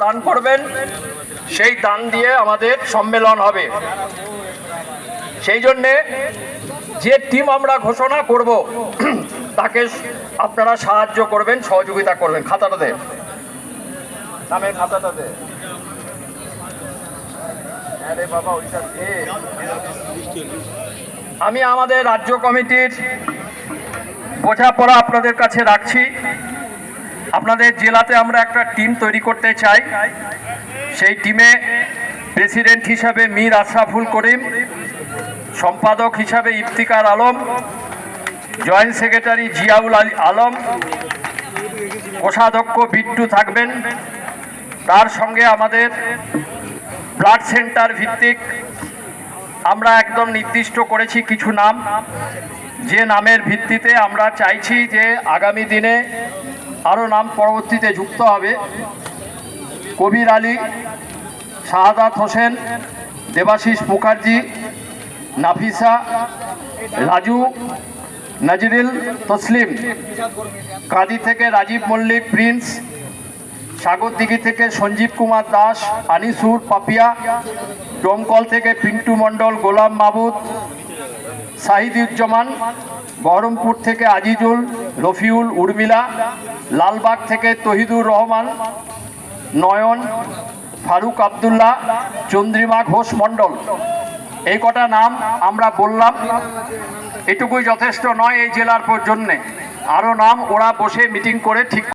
দান করবেন, সেই দান দিয়ে আমাদের সম্মেলন হবে। সেই জন্যে যে টিম আমরা ঘোষণা করব তাকে আপনারা সাহায্য করবেন, সহযোগিতা করবেন। খাতাটা দে, নামের খাতাটা দে। আরে বাবা ওইটা দে। আমি আমাদের রাজ্য কমিটির বোঝাপড়া আপনাদের কাছে রাখছি। আপনাদের জেলাতে আমরা একটা টিম তৈরি করতে চাই। সেই টিমে প্রেসিডেন্ট হিসাবে মীর আশরাফুল করিম, সম্পাদক হিসাবে ইফতিকার আলম, জয়েন্ট সেক্রেটারি জিয়াউল আলম, কোষাধ্যক্ষ বিট্টু থাকবেন। তার সঙ্গে আমাদের ব্লাড সেন্টার ভিত্তিক আমরা একদম নির্দিষ্ট করেছি কিছু নাম, যে নামের ভিত্তিতে আমরা চাইছি যে আগামী দিনে আরও নাম পরবর্তীতে যুক্ত হবে। কবির আলী, শাহাদাত হোসেন, দেবাশিস মুখার্জি, নাফিসা, রাজু, নজরিল তসলিম, কাঁদি থেকে রাজীব মল্লিক প্রিন্স, সাগরদিঘি থেকে সঞ্জীব কুমার দাস, আনিসুর পাপিয়া, ডোমকল থেকে পিন্টু মণ্ডল, গোলাম মাহবুদ, শাহিদুজ্জামান, বহরমপুর থেকে আজিজুল, রফিউল, উর্মিলা, লালবাগ থেকে তহিদুর রহমান, নয়ন, ফারুক আবদুল্লাহ, চন্দ্রিমা ঘোষ মণ্ডল। এই কটা নাম আমরা বললাম, এটুকুই যথেষ্ট নয় এই জেলার জন্যে। আরও নাম ওরা বসে মিটিং করে ঠিক